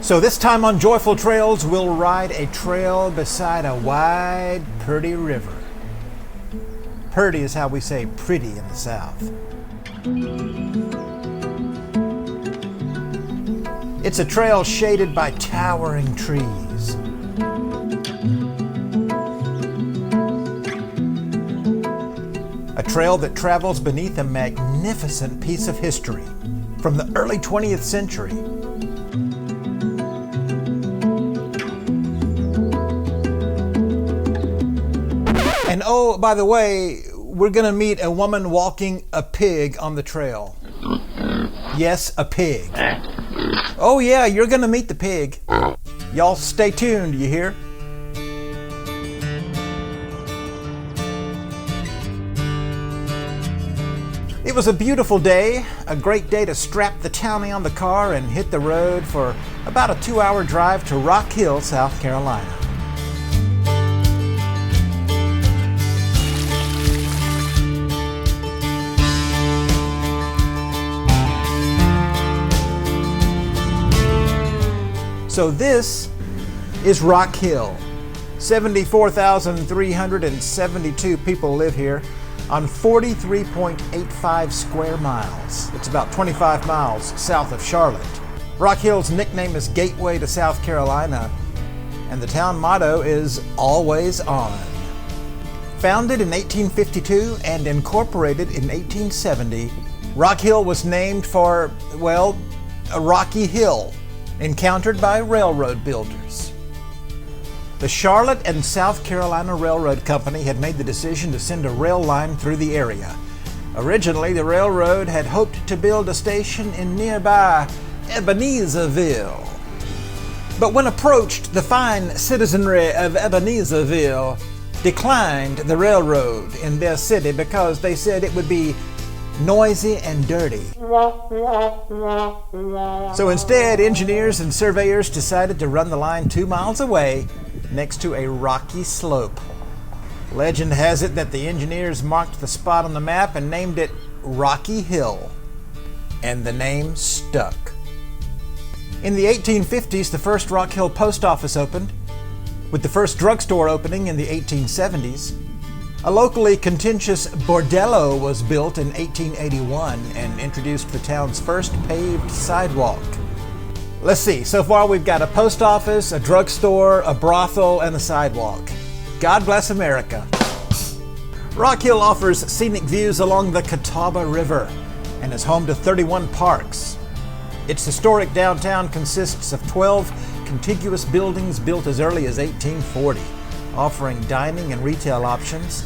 So this time on Joyful Trails, we'll ride a trail beside a wide, pretty river. Pretty is how we say pretty in the South. It's a trail shaded by towering trees. A trail that travels beneath a magnificent piece of history from the early 20th century. And oh, by the way, we're going to meet a woman walking a pig on the trail. Yes, a pig. Oh yeah, you're going to meet the pig. Y'all stay tuned, you hear? It was a beautiful day, a great day to strap the townie on the car and hit the road for about a 2-hour drive to Rock Hill, South Carolina. So this is Rock Hill. 74,372 people live here on 43.85 square miles. It's about 25 miles south of Charlotte. Rock Hill's nickname is Gateway to South Carolina, and the town motto is Always On. Founded in 1852 and incorporated in 1870, Rock Hill was named for, well, a rocky hill encountered by railroad builders. The Charlotte and South Carolina Railroad Company had made the decision to send a rail line through the area. Originally, the railroad had hoped to build a station in nearby Ebenezerville. But when approached, the fine citizenry of Ebenezerville declined the railroad in their city because they said it would be noisy and dirty. So instead, engineers and surveyors decided to run the line 2 miles away next to a rocky slope. Legend has it that the engineers marked the spot on the map and named it Rocky Hill, and the name stuck. In the 1850s, the first Rock Hill post office opened, with the first drugstore opening in the 1870s. A locally contentious bordello was built in 1881 and introduced the town's first paved sidewalk. Let's see, so far we've got a post office, a drugstore, a brothel, and a sidewalk. God bless America. Rock Hill offers scenic views along the Catawba River and is home to 31 parks. Its historic downtown consists of 12 contiguous buildings built as early as 1840, offering dining and retail options.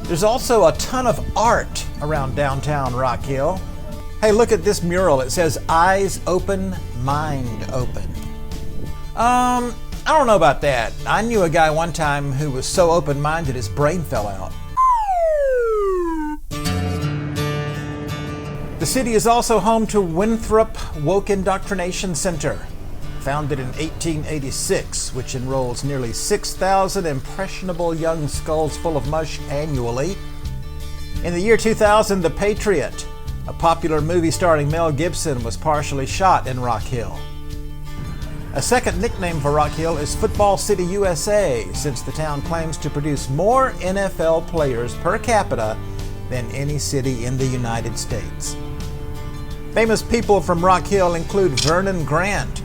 There's also a ton of art around downtown Rock Hill. Hey, look at this mural. It says, "Eyes open, mind open." I don't know about that. I knew a guy one time who was so open-minded his brain fell out. The city is also home to Winthrop Woke Indoctrination Center, founded in 1886, which enrolls nearly 6,000 impressionable young skulls full of mush annually. In the year 2000, The Patriot, a popular movie starring Mel Gibson, was partially shot in Rock Hill. A second nickname for Rock Hill is Football City, USA, since the town claims to produce more NFL players per capita than any city in the United States. Famous people from Rock Hill include Vernon Grant,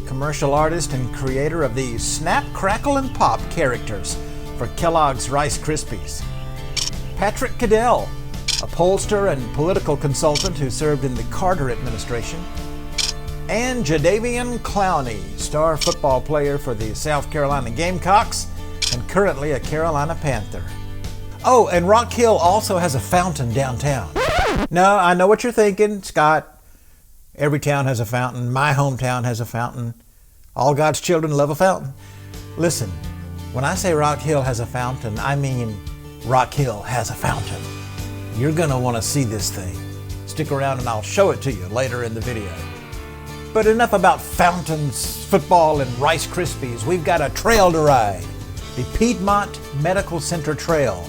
commercial artist and creator of the Snap, Crackle, and Pop characters for Kellogg's Rice Krispies. Patrick Cadell, a pollster and political consultant who served in the Carter administration. And Jadeveon Clowney, star football player for the South Carolina Gamecocks and currently a Carolina Panther. Oh, and Rock Hill also has a fountain downtown. No, I know what you're thinking, Scott. Every town has a fountain. My hometown has a fountain. All God's children love a fountain. Listen, when I say Rock Hill has a fountain, I mean Rock Hill has a fountain. You're going to want to see this thing. Stick around and I'll show it to you later in the video. But enough about fountains, football, and Rice Krispies. We've got a trail to ride. The Piedmont Medical Center Trail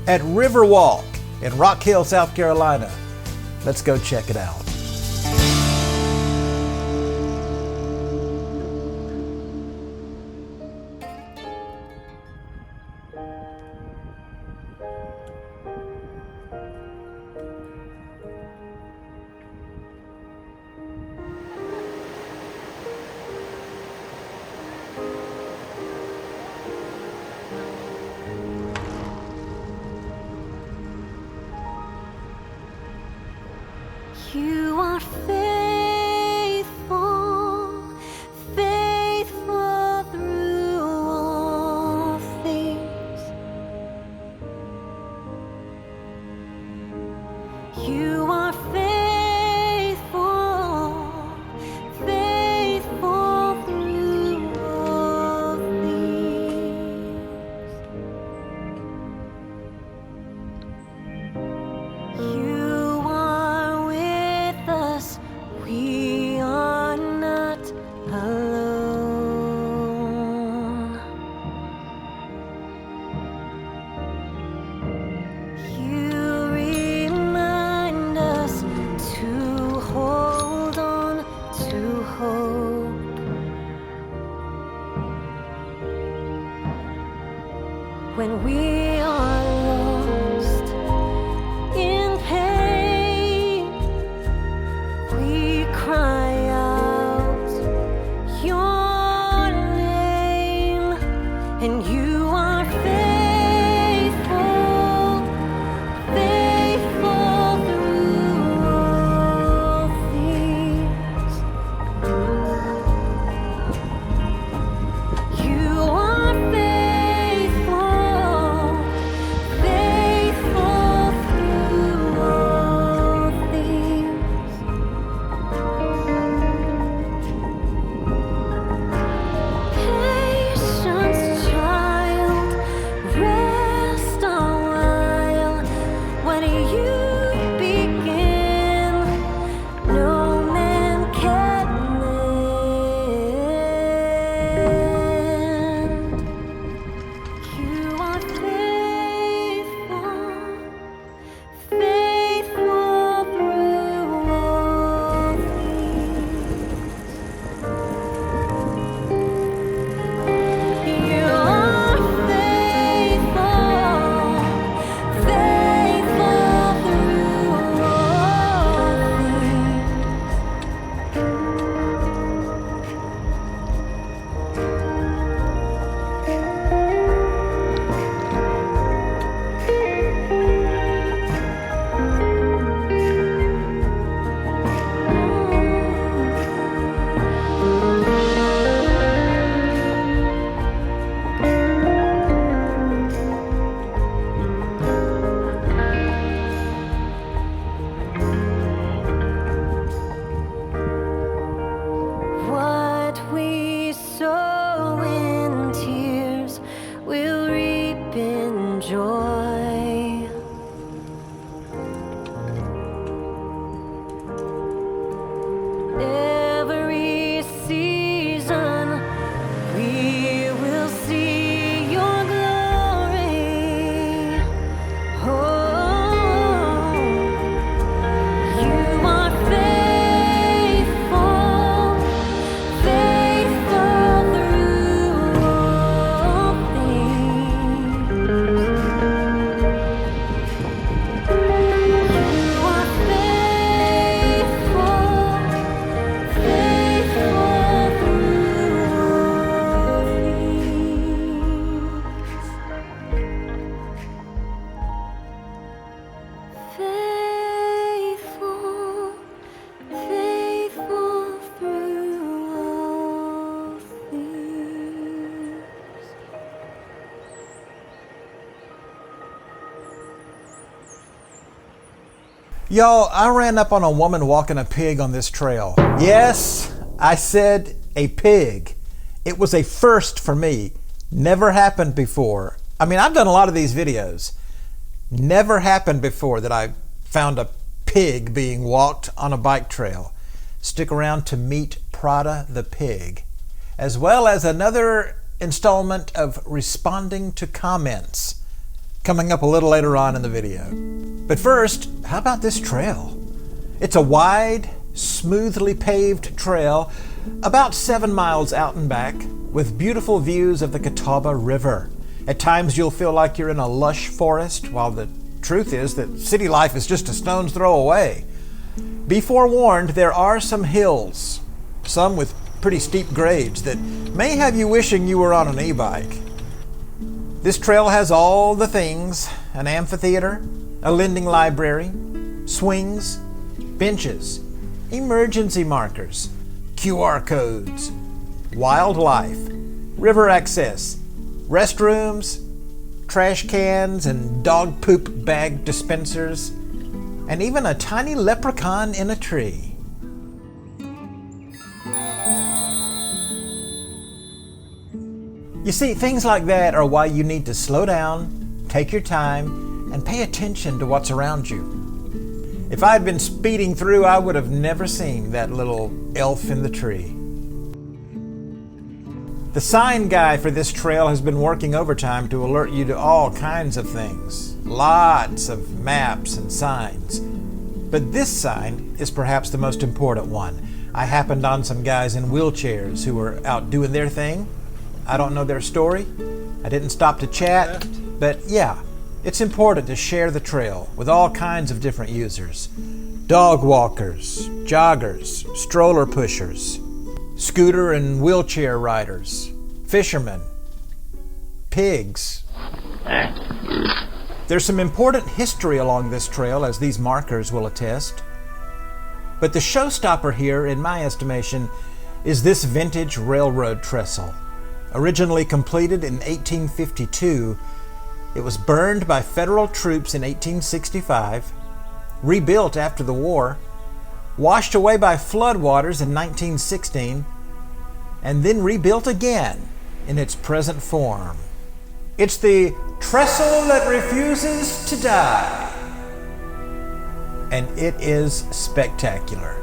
at Riverwalk in Rock Hill, South Carolina. Let's go check it out. You are faithful, faithful through all things. You are faithful, faithful through all things. You are with us, we are not alone. You remind us to hold on to hope. When we are lost in pain, we cry out your name, and you are faithful, faithful through all things. You are faithful, faithful through all things. Patience, child, rest a while. When you begin, no man can mend. You are faithful, faithful through all things. You are faithful, faithful through all What we sow in tears, we'll reap in joy. Every season, we will see your glory. Oh, you are faithful, faithful through all things. You are faithful, faithful through all things. Faithful, faithful through all things. Y'all, I ran up on a woman walking a pig on this trail. Yes, I said a pig. It was a first for me. Never happened before. I mean, I've done a lot of these videos. Never happened before that I found a pig being walked on a bike trail. Stick around to meet Prada the Pig, as well as another installment of responding to comments coming up a little later on in the video. But first, how about this trail? It's a wide, smoothly paved trail about 7 miles out and back with beautiful views of the Catawba River. At times you'll feel like you're in a lush forest, while the truth is that city life is just a stone's throw away. Be forewarned, there are some hills, some with pretty steep grades that may have you wishing you were on an e-bike. This trail has all the things: an amphitheater, a lending library, swings, benches, emergency markers, QR codes, wildlife, river access, restrooms, trash cans and dog poop bag dispensers, and even a tiny leprechaun in a tree. You see, things like that are why you need to slow down, take your time, and pay attention to what's around you. If I had been speeding through, I would have never seen that little elf in the tree. The sign guy for this trail has been working overtime to alert you to all kinds of things. Lots of maps and signs. But this sign is perhaps the most important one. I happened on some guys in wheelchairs who were out doing their thing. I don't know their story. I didn't stop to chat. But yeah, it's important to share the trail with all kinds of different users. Dog walkers, joggers, stroller pushers, scooter and wheelchair riders, fishermen, pigs. There's some important history along this trail, as these markers will attest. But the showstopper here, in my estimation, is this vintage railroad trestle. Originally completed in 1852, it was burned by federal troops in 1865, rebuilt after the war, washed away by floodwaters in 1916, and then rebuilt again in its present form. It's the trestle that refuses to die, and it is spectacular.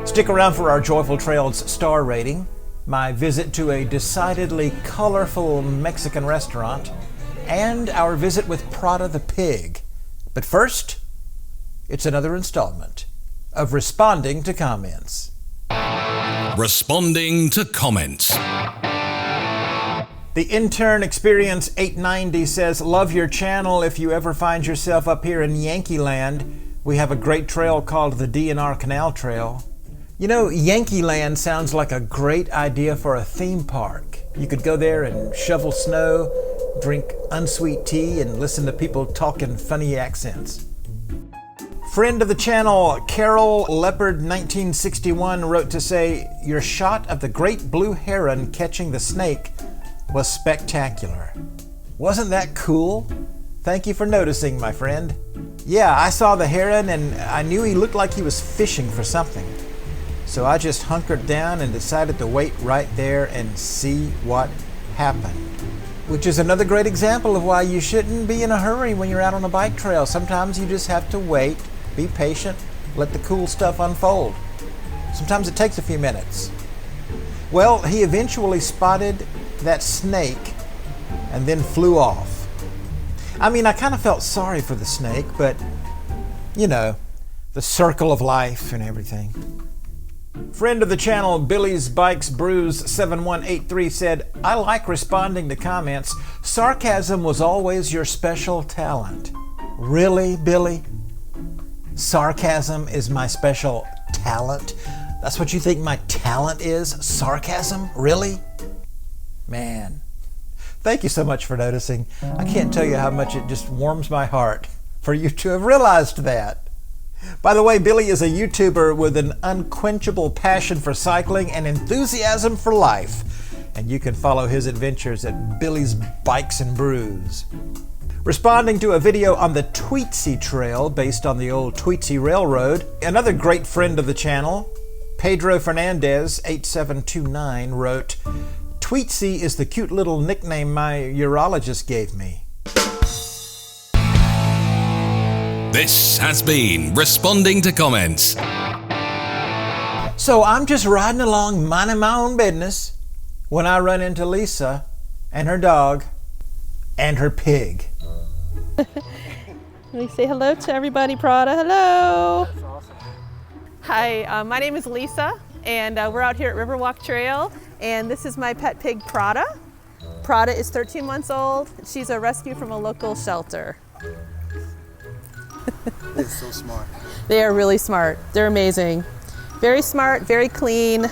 Stick around for our Joyful Trails star rating, my visit to a decidedly colorful Mexican restaurant, and our visit with Prada the Pig. But first, it's another installment of Responding to Comments. Responding to Comments. The Intern Experience 890 says, love your channel. If you ever find yourself up here in Yankee Land, we have a great trail called the DNR Canal Trail. You know, Yankee Land sounds like a great idea for a theme park. You could go there and shovel snow, drink unsweet tea, and listen to people talk in funny accents. Friend of the channel, Carol Leopard 1961 wrote to say, your shot of the great blue heron catching the snake was spectacular. Wasn't that cool? Thank you for noticing, my friend. Yeah, I saw the heron and I knew he looked like he was fishing for something. So I just hunkered down and decided to wait right there and see what happened. Which is another great example of why you shouldn't be in a hurry when you're out on a bike trail. Sometimes you just have to wait, be patient, let the cool stuff unfold. Sometimes it takes a few minutes. Well, he eventually spotted that snake and then flew off. I mean, I kind of felt sorry for the snake, but, you know, the circle of life and everything. Friend of the channel, Billy's Bikes Brews 7183 said, I like responding to comments. Sarcasm was always your special talent. Really, Billy? Sarcasm is my special talent? That's what you think my talent is? Sarcasm? Really? Man. Thank you so much for noticing. I can't tell you how much it just warms my heart for you to have realized that. By the way, Billy is a YouTuber with an unquenchable passion for cycling and enthusiasm for life. And you can follow his adventures at Billy's Bikes and Brews. Responding to a video on the Tweetsy Trail based on the old Tweetsy Railroad, another great friend of the channel, Pedro Fernandez 8729 wrote, Tweetsy is the cute little nickname my urologist gave me. This has been Responding to Comments. So I'm just riding along minding my own business when I run into Lisa and her dog and her pig. Let me say hello to everybody, Prada. Hello. Hi, my name is Lisa, and we're out here at Riverwalk Trail, and this is my pet pig, Prada. Prada is 13 months old. She's a rescue from a local shelter. They're so smart. They are really smart. They're amazing. Very smart, very clean.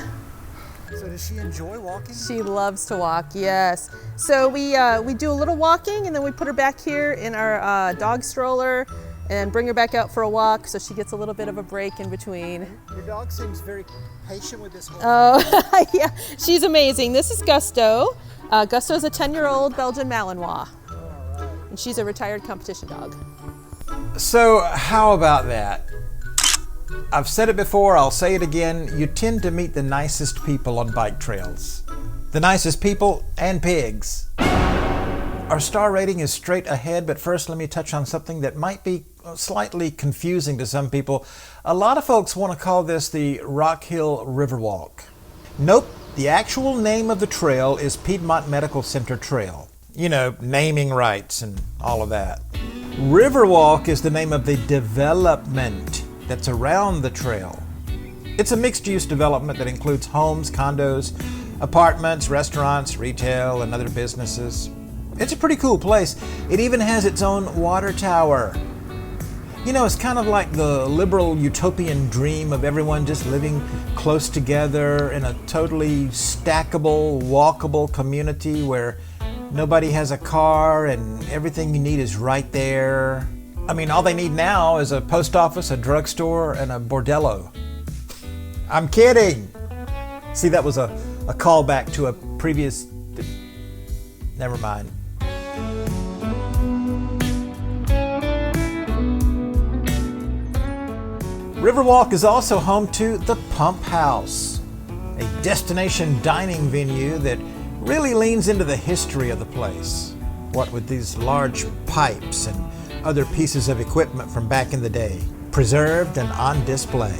So does she enjoy walking? She loves to walk, yes. So we do a little walking, and then we put her back here in our dog stroller and bring her back out for a walk so she gets a little bit of a break in between. Your dog seems very patient with this whole Oh, yeah, she's amazing. This is Gusto. Gusto's a 10-year-old Belgian Malinois, and she's a retired competition dog. So how about that? I've said it before, I'll say it again, you tend to meet the nicest people on bike trails. The nicest people and pigs. Our star rating is straight ahead, but first let me touch on something that might be slightly confusing to some people. A lot of folks want to call this the Rock Hill Riverwalk. Nope, the actual name of the trail is Piedmont Medical Center Trail. You know, naming rights and all of that. Riverwalk is the name of the development that's around the trail. It's a mixed-use development that includes homes, condos, apartments, restaurants, retail, and other businesses. It's a pretty cool place. It even has its own water tower. You know, it's kind of like the liberal utopian dream of everyone just living close together in a totally stackable, walkable community where nobody has a car and everything you need is right there. I mean, all they need now is a post office, a drugstore, and a bordello. I'm kidding. See, that was a callback to a previous... Never mind. Riverwalk is also home to the Pump House, a destination dining venue that really leans into the history of the place. What with these large pipes and other pieces of equipment from back in the day, preserved and on display.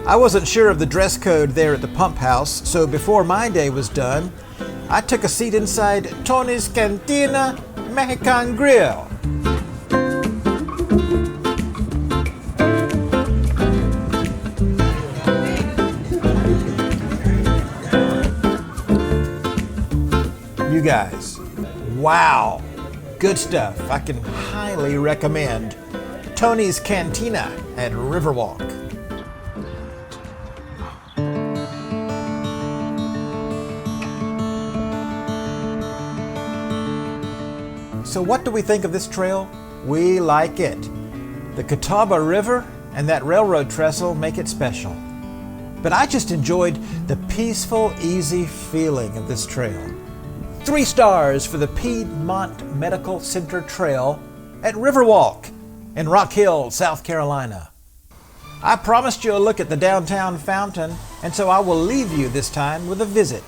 I wasn't sure of the dress code there at the Pump House, so before my day was done, I took a seat inside Tony's Cantina Mexican Grill. You guys, wow, good stuff. I can highly recommend Tony's Cantina at Riverwalk. So what do we think of this trail? We like it. The Catawba River and that railroad trestle make it special. But I just enjoyed the peaceful, easy feeling of this trail. 3 stars for the Piedmont Medical Center Trail at Riverwalk in Rock Hill, South Carolina. I promised you a look at the downtown fountain, and so I will leave you this time with a visit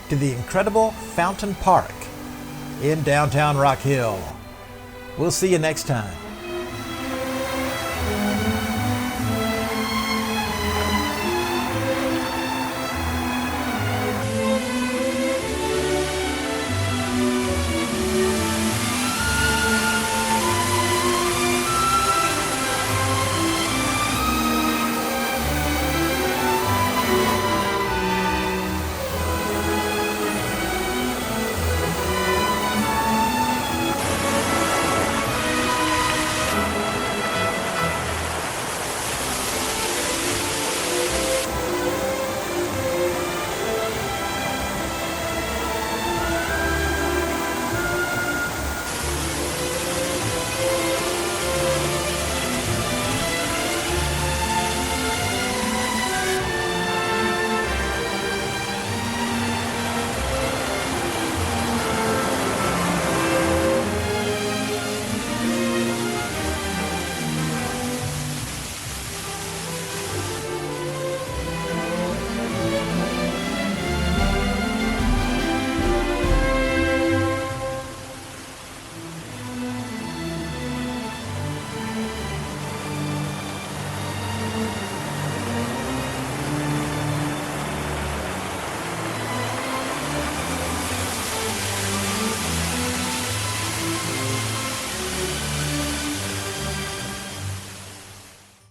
to the incredible Fountain Park in downtown Rock Hill. We'll see you next time.